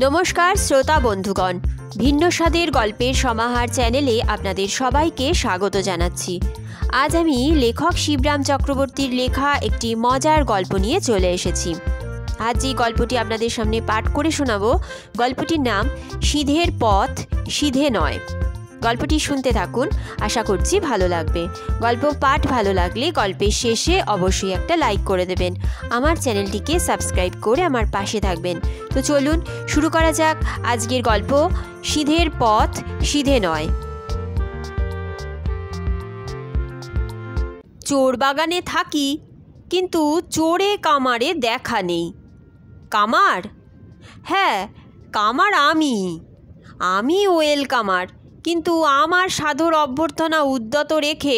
নমস্কার শ্রোতা বন্ধুগণ, ভিন্ন স্বাদের গল্পের সমাহার চ্যানেলে আপনাদের সবাইকে স্বাগত জানাচ্ছি। আজ আমি লেখক শিবরাম চক্রবর্তীর লেখা একটি মজার গল্প নিয়ে চলে এসেছি। আজ যে গল্পটি আপনাদের সামনে পাঠ করে শোনাবো, গল্পটির নাম সিধের পথ সিধে নয়। গল্পটি শুনতে থাকুন, আশা করছি ভালো লাগবে। গল্প পাঠ ভালো লাগলে গল্পের শেষে অবশ্যই একটা লাইক করে দেবেন। আমার চ্যানেলটিকে সাবস্ক্রাইব করে আমার পাশে থাকবেন। তো চলুন শুরু করা যাক আজকের গল্প, সিধের পথ সিধে নয়। চোর বাগানে থাকি, কিন্তু চোরে কামারে দেখা নেই। কামার? হ্যাঁ, কামার আমি ওয়েল কামার, কিন্তু আমার সাধুর অভ্যর্থনা উদ্যত রেখে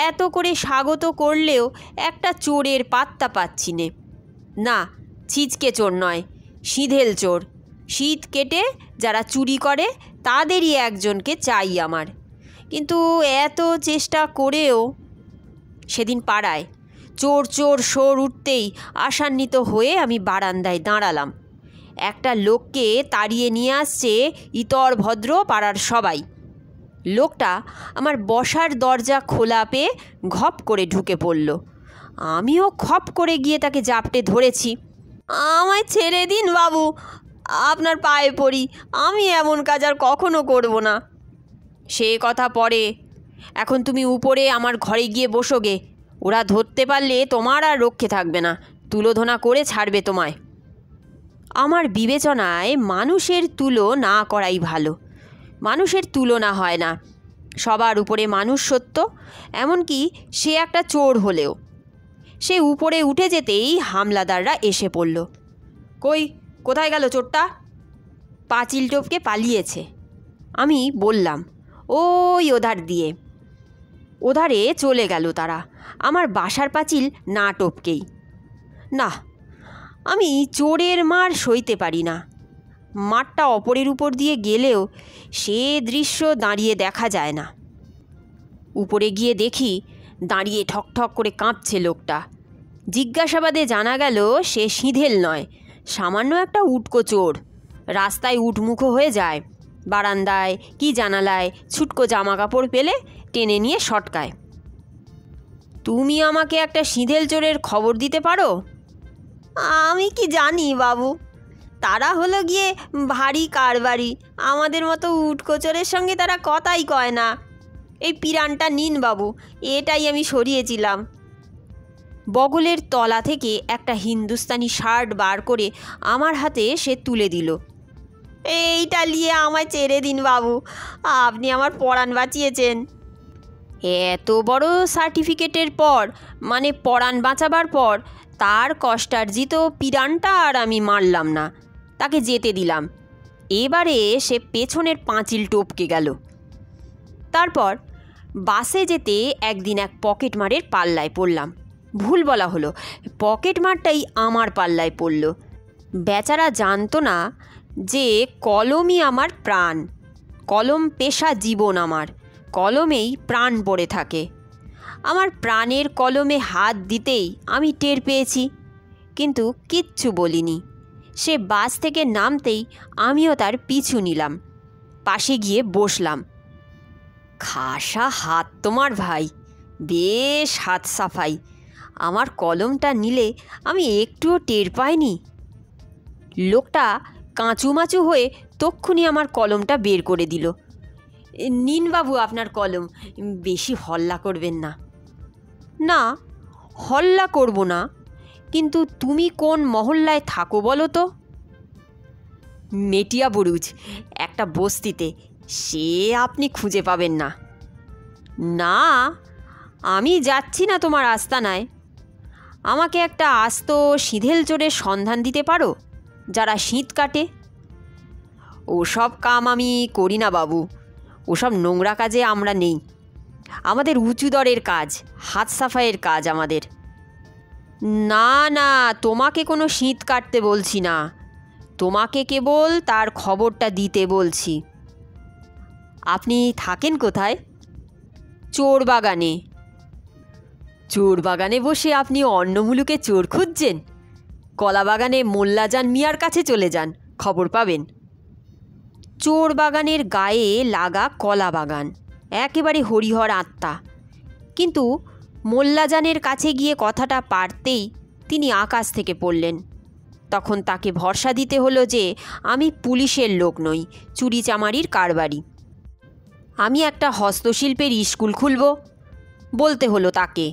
এত করে স্বাগত করলেও একটা চোরের পাত্তা পাচ্ছি নে। না, ছিচকে চোর নয়, সিধেল চোর। শীত কেটে যারা চুরি করে তাদেরই একজনকে চাই আমার। কিন্তু এত চেষ্টা করেও সেদিন পাড়ায় চোর চোর সোর উঠতেই আশান্বিত হয়ে আমি বারান্দায় দাঁড়ালাম। একটা লোককে তাড়িয়ে নিয়ে আসছে ইতর ভদ্র পাড়ার সবাই। লোকটা আমার বসার দরজা খোলা পেয়ে ঘপ করে ঢুকে পড়ল। আমিও খপ করে গিয়ে তাকে জাপটে ধরেছি। আমায় ছেড়ে দিন বাবু, আপনার পায়ে পড়ি, আমি এমন কাজ আর কখনো করব না। সে কথা পরে, এখন তুমি উপরে আমার ঘরে গিয়ে বসো গে। ওরা ধরতে পারলে তোমার আর রক্ষে থাকবে না, তুলোধনা করে ছাড়বে তোমায়। আমার বিবেচনায় মানুষের তুলো না করাই ভালো। মানুষের তুলনা হয় না, সবার উপরে মানুষ সত্য। এমনকি সে একটা চোর হলেও। সে উপরে উঠে যেতেই হামলাদাররা এসে পড়ল। কোথায় গেল চোরটা? পাঁচিল টপকে পালিয়েছে। আমি বললাম, ওই ওধার দিয়ে। ওধারে চলে গেল তারা, আমার বাসার পাঁচিল না টপকেই। না, আমি চোরের মার সইতে পারি না। মাঠটা অপরের উপর দিয়ে গেলেও সে দৃশ্য দাঁড়িয়ে দেখা যায় না। উপরে গিয়ে দেখি দাঁড়িয়ে ঠক ঠক করে কাঁপছে লোকটা। জিজ্ঞাসাবাদে জানা গেল সে সিধেল নয়, সামান্য একটা উটকো চোর। রাস্তায় উঠমুখো হয়ে যায়, বারান্দায় কি জানালায় ছুটকো জামা কাপড় পেলে টেনে নিয়ে সটকায়। তুমি আমাকে একটা সিধেল চোরের খবর দিতে পারো? আমি কি জানি বাবু, তারা হলো গিয়ে ভারী কারবারি, আমাদের মতো উটকোচরের সঙ্গে তারা কথাই কয় না। এই পিরানটা নিন বাবু, এটাই আমি সরিয়েছিলাম। বগলের তলা থেকে একটা হিন্দুস্তানি শার্ট বার করে আমার হাতে সে তুলে দিল। এইটা নিয়ে আমায় ছেড়ে দিন বাবু, আপনি আমার পরাণ বাঁচিয়েছেন। এত বড় সার্টিফিকেটের পর, মানে পরাণ বাঁচাবার পর, তার কষ্টার্জিত পিরানটা আর আমি মারলাম না, তাকে যেতে দিলাম। এবারে সে পেছনের পাঁচিল টপকে গেল। তারপর বাসে যেতে একদিন এক পকেটমারের পাল্লায় পড়লাম। ভুল বলা হলো, পকেটমারটাই আমার পাল্লায় পড়ল। বেচারা জানতো না যে কলমই আমার প্রাণ। কলম পেশা জীবন আমার, কলমেই প্রাণ পড়ে থাকে। আমার প্রাণের কলমে হাত দিতেই আমি টের পেয়েছি, কিন্তু কিচ্ছু বলিনি। সে বাস থেকে নামতেই আমিও তার পিছু নিলাম, পাশে গিয়ে বসলাম। খাসা হাত তোমার ভাই, বেশ হাত সাফাই। আমার কলমটা নিলে আমি একটুও টের পাইনি। লোকটা কাঁচুমাচু হয়ে তক্ষুনি আমার কলমটা বের করে দিল। নিন বাবু আপনার কলম, বেশি হল্লা করবেন না। না, হল্লা করব না, কিন্তু তুমি কোন মহল্লায় থাকো বলো তো? মেটিয়া বুরুজ, একটা বস্তিতে, সে আপনি খুঁজে পাবেন না। না, আমি যাচ্ছি না তোমার আস্তানায়। আমাকে একটা আস্ত সিধেল চোরের সন্ধান দিতে পারো, যারা শীত কাটে? ওসব কাম আমি করি না বাবু, ওসব নোংরা কাজে আমরা নেই। আমাদের উঁচু দরের কাজ, হাত সাফাইয়ের কাজ আমাদের। না না, তোমাকে কোনো শীত কাটতে বলছি না, তোমাকে কেবল তার খবরটা দিতে বলছি। আপনি থাকেন কোথায়? চোর বাগানে। চোর বাগানে বসে আপনি অন্নমূলকে চোর খুঁজছেন? কলা বাগানে মোল্লাজান মিয়ার কাছে চলে যান, খবর পাবেন। চোর বাগানের গায়ে লাগা কলা বাগান, একেবারে হরিহর আত্মা। কিন্তু মোল্লাজানের কাছে গিয়ে কথাটা পারতেই তিনি আকাশ থেকে পড়লেন। তখন তাকে ভরসা দিতে হলো যে আমি পুলিশের লোক নই, চুরি চামারির কারবারি। আমি একটা হস্তশিল্পের স্কুল খুলব বলতে হলো তাকে।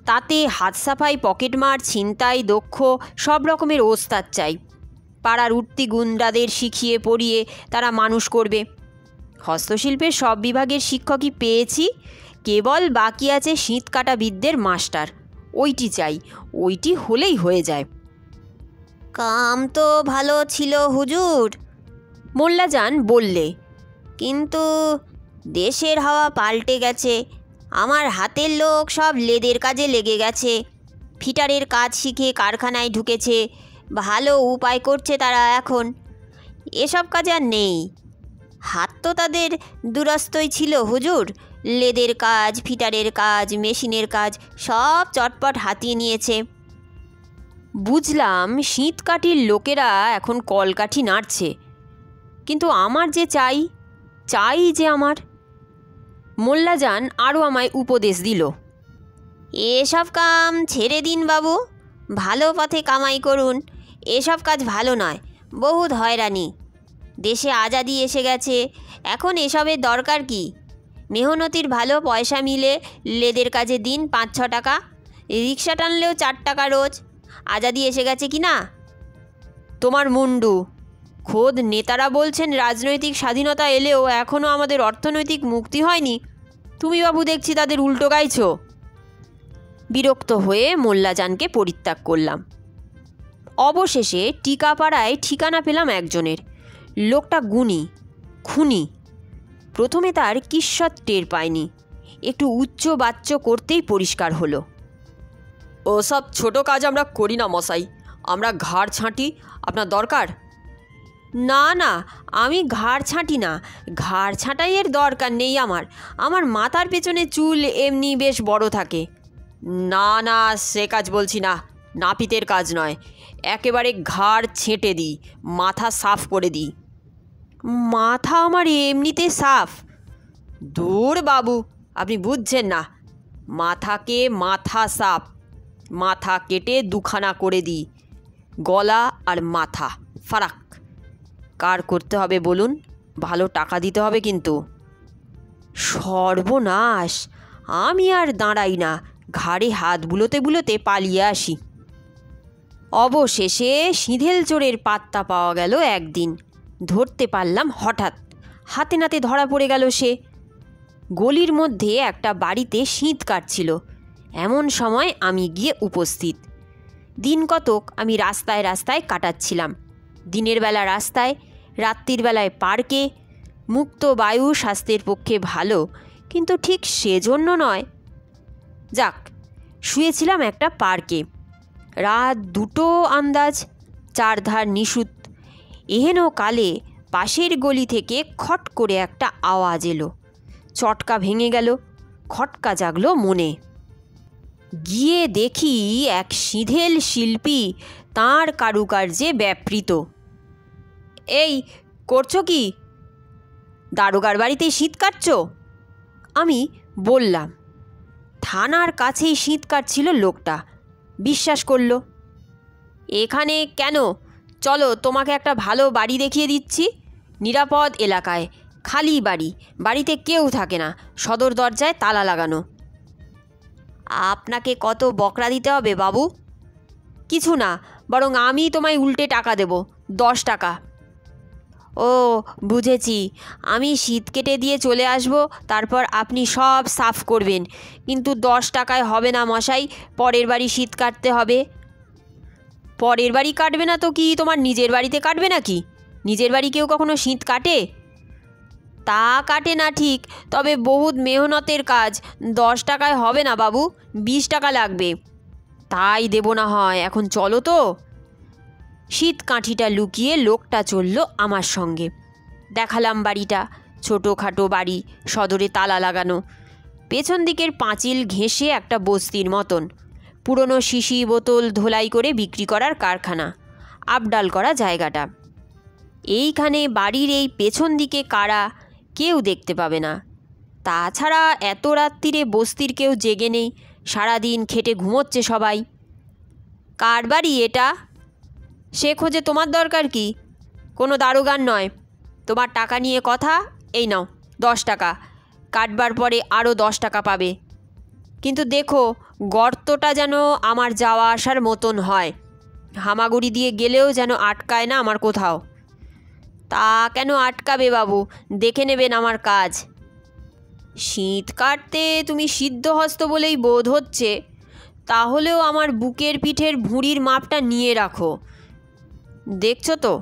তাতে হাত সাফাই, পকেটমার, ছিনতাই দক্ষ সব রকমের ওস্তাদ চাই। পাড়ার উঠতি গুন্ডাদের শিখিয়ে পড়িয়ে তারা মানুষ করবে। হস্তশিল্পের সব বিভাগের শিক্ষকই পেয়েছি, কেবল বাকি আছে শীত কাটা বিদ্যের মাস্টার। ওইটি চাই, ওইটি হলেই হয়ে যায়। কাম তো ভালো ছিল হুজুর, মোল্লাজান বললে, কিন্তু দেশের হাওয়া পাল্টে গেছে। আমার হাতের লোক সব লেদের কাজে লেগে গেছে, ফিটারের কাজ শিখে কারখানায় ঢুকেছে। ভালো উপায় করছে তারা এখন। এসব কাজ আর নেই। হাত তো তাদের দুরস্তই ছিল হুজুর। লেদের কাজ, ফিটারের কাজ, মেশিনের কাজ সব চটপট হাতিয়ে নিয়েছে। বুঝলাম শীতকাঠির লোকেরা এখন কলকাঠি নাড়ছে, কিন্তু আমার যে চাই যে আমার। মোল্লাজান আরও আমায় উপদেশ দিল, এসব কাম ছেড়ে দিন বাবু, ভালো পথে কামাই করুন। এসব কাজ ভালো নয়, বহুত হয়রানি। দেশে আজাদি এসে গেছে, এখন এসবের দরকার কি? মেহনতির ভালো পয়সা মিলে। লেদের কাজে দিন 5-6 টাকা, রিক্সা টানলেও 4 টাকা রোজ। আজাদি এসে গেছে কি না? তোমার মুন্ডু। খোদ নেতারা বলছেন রাজনৈতিক স্বাধীনতা এলেও এখনও আমাদের অর্থনৈতিক মুক্তি হয়নি। তুমি বাবু দেখছি তাদের উল্টো গাইছ। বিরক্ত হয়ে মোল্লাজানকে পরিত্যাগ করলাম। অবশেষে টিকাপাড়ায় ঠিকানা পেলাম একজনের। লোকটা গুণী, খুনি। প্রথমে তার কিস্বত টের পায়নি, একটু উচ্চ বাচ্চ করতেই পরিষ্কার হলো। ওসব ছোট কাজ আমরা করি না মশাই, আমরা ঘাড় ছাঁটি। আপনার দরকার? না না, আমি ঘাড় ছাঁটি না। ঘাড় ছাঁটাইয়ের দরকার নেই আমার মাথার পেছনে চুল এমনি বেশ বড় থাকে। না না, সে কাজ বলছি না, নাপিতের কাজ নয়। একেবারে ঘাড় ছেঁটে দিই, মাথা সাফ করে দিই। মাথা আমার এমনিতে সাফ। দূর বাবু, আপনি বুঝছেন না। মাথাকে মাথা সাফ, মাথা কেটে দুখানা করে দিই। গলা আর মাথা ফারাক। কার করতে হবে বলুন? ভালো টাকা দিতে হবে কিন্তু। সর্বনাশ! আমি আর দাঁড়াই না, ঘাড়ে হাত বুলোতে বুলোতে পালিয়ে আসি। অবশেষে সিঁধেল চোরের পাত্তা পাওয়া গেল একদিন। ধরতে পারলাম হঠাৎ, হাতে নাতে ধরা পড়ে গেল সে। গলির মধ্যে একটা বাড়িতে শীত কাটছিল, এমন সময় আমি গিয়ে উপস্থিত। দিন কতক আমি রাস্তায় রাস্তায় কাটাচ্ছিলাম। দিনের বেলা রাস্তায়, রাত্রির বেলায় পার্কে। মুক্ত বায়ু স্বাস্থ্যের পক্ষে ভালো, কিন্তু ঠিক সেজন্য নয়। যাক, শুয়েছিলাম একটা পার্কে। রাত 2টো আন্দাজ, চারধার নিশুত। এহেন কালে পাশের গলি থেকে খট করে একটা আওয়াজ এলো। চটকা ভেঙে গেল, খটকা জাগলো মনে। গিয়ে দেখি এক সিঁধেল শিল্পী তাঁর কারুকার্যে ব্যাপৃত। এই করছো কি? দারোগার বাড়িতেই শীত কাটছ? আমি বললাম। থানার কাছেই শীত কাটছিল লোকটা। বিশ্বাস করল। এখানে কেন? চলো, তোমাকে একটা ভালো বাড়ি দেখিয়ে দিচ্ছি, নিরাপদ এলাকায়, খালি বাড়ি, বাড়িতে কেউ থাকে না, সদর দরজায় তালা লাগানো। আপনাকে কত বকরা দিতে হবে বাবু? কিছু না, বরং আমি তোমায় উল্টে টাকা দেব, 10 টাকা। ও বুঝেছি, আমি শীত কেটে দিয়ে চলে আসব, তারপর আপনি সব সাফ করবেন। কিন্তু 10 টাকায় হবে না মশাই, পরের বাড়ি শীত কাটতে হবে। পরের বাড়ি কাটবে না তো কি তোমার নিজের বাড়িতে কাটবে নাকি? নিজের বাড়ি কেউ কখনো শীত কাটে? তা কাটে না ঠিক, তবে বহুত মেহনতের কাজ। 10 টাকায় হবে না বাবু, 20 টাকা লাগবে। তাই দেব না হয়, এখন চলো তো। শীত কাঠিটা লুকিয়ে লোকটা চলল আমার সঙ্গে। দেখালাম বাড়িটা, ছোটোখাটো বাড়ি, সদরে তালা লাগানো। পেছন দিকের পাঁচিল ঘেঁষে একটা বস্তির মতন। পুরনো শিশি বোতল ধোলাই করে বিক্রি করার কারখানা, আপডাল করা জায়গাটা। এইখানে বাড়ির এই পেছন দিকে কারা কেউ দেখতে পাবে না। তাছাড়া এত রাত্রিরে বস্তির কেউ জেগে নেই, সারাদিন খেটে ঘুমোচ্ছে সবাই। কার বাড়ি এটা সে খোঁজে তোমার দরকার কি? কোনো দারোগান নয়। তোমার টাকা নিয়ে কথা, এই নাও 10 টাকা, কাটবার পরে আরও 10 টাকা পাবে। কিন্তু দেখো গর্তটা যেন আমার যাওয়া আসার মতন হয়, হামাগুড়ি দিয়ে গেলেও যেন আটকায় না আমার কোথাও। তা কেন আটকাবে বাবু, দেখে নেবেন আমার কাজ। শীত কাটতে তুমি সিদ্ধহস্ত বলেই বোধ হচ্ছে, তাহলেও আমার বুকের পিঠের ভুঁড়ির মাপটা নিয়ে রাখো। দেখছো তো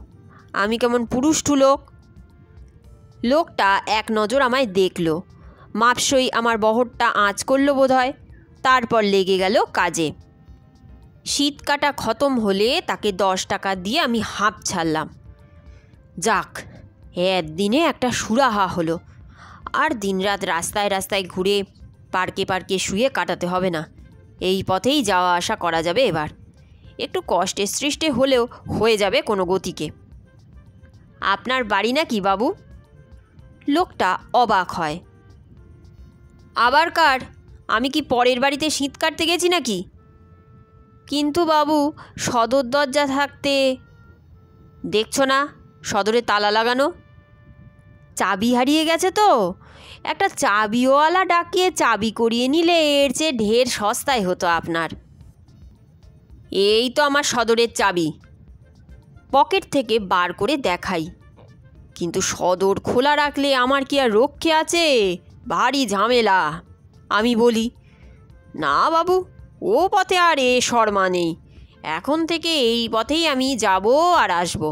আমি কেমন পুরুষঠু লোক। লোকটা এক নজর আমায় দেখল, মাপসই আমার বহরটা আঁচ করল বোধহয়, তারপর লেগে গেল কাজে। শীত কাটা খতম হলে তাকে 10 টাকা দিয়ে আমি হাঁপ ছাড়লাম। যাক, একদিনে একটা সুরাহা হলো। আর দিনরাত রাস্তায় রাস্তায় ঘুরে পার্কে পার্কে শুয়ে কাটাতে হবে না। এই পথেই যাওয়া আসা করা যাবে এবার। একটু কষ্টে সৃষ্টে হলেও হয়ে যাবে কোনো গতিকে। আপনার বাড়ি নাকি বাবু? লোকটা অবাক হয়। আবার কার? আমি কি পরের বাড়িতে শীত কাটতে গেছি নাকি? কিন্তু বাবু সদর দরজা থাকতে। দেখছো না সদরে তালা লাগানো? চাবি হারিয়ে গেছে তো, একটা চাবিওয়ালা ডাকিয়ে চাবি করিয়ে নিলে এর চেয়ে ঢের সস্তায় হতো আপনার। এই তো আমার সদরের চাবি। পকেট থেকে বার করে দেখাই। কিন্তু সদর খোলা রাখলে আমার কি আর রক্ষে আছে? ভারী ঝামেলা। আমি বলি, না বাবু, ও পথে আর এ শর্মা নেই। এখন থেকে এই পথেই আমি যাব আর আসব।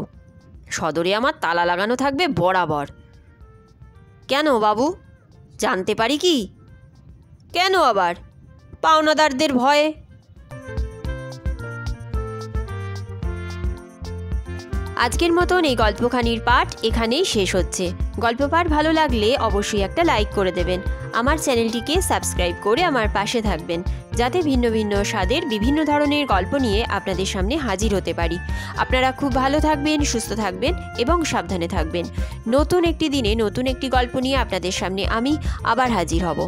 সদরে আমার তালা লাগানো থাকবে বরাবর। কেন বাবু, জানতে পারি কি? কেন আবার? পাওনাদারদের ভয়ে। আজকের মতন এই গল্পখানির পাঠ এখানেই শেষ হচ্ছে। গল্প পাঠ ভালো লাগলে অবশ্যই একটা লাইক করে দেবেন। আমার চ্যানেলটিকে সাবস্ক্রাইব করে আমার পাশে থাকবেন, যাতে ভিন্ন ভিন্ন স্বাদের বিভিন্ন ধরনের গল্প নিয়ে আপনাদের সামনে হাজির হতে পারি। আপনারা খুব ভালো থাকবেন, সুস্থ থাকবেন এবং সাবধানে থাকবেন। নতুন একটি দিনে নতুন একটি গল্প নিয়ে আপনাদের সামনে আমি আবার হাজির হব।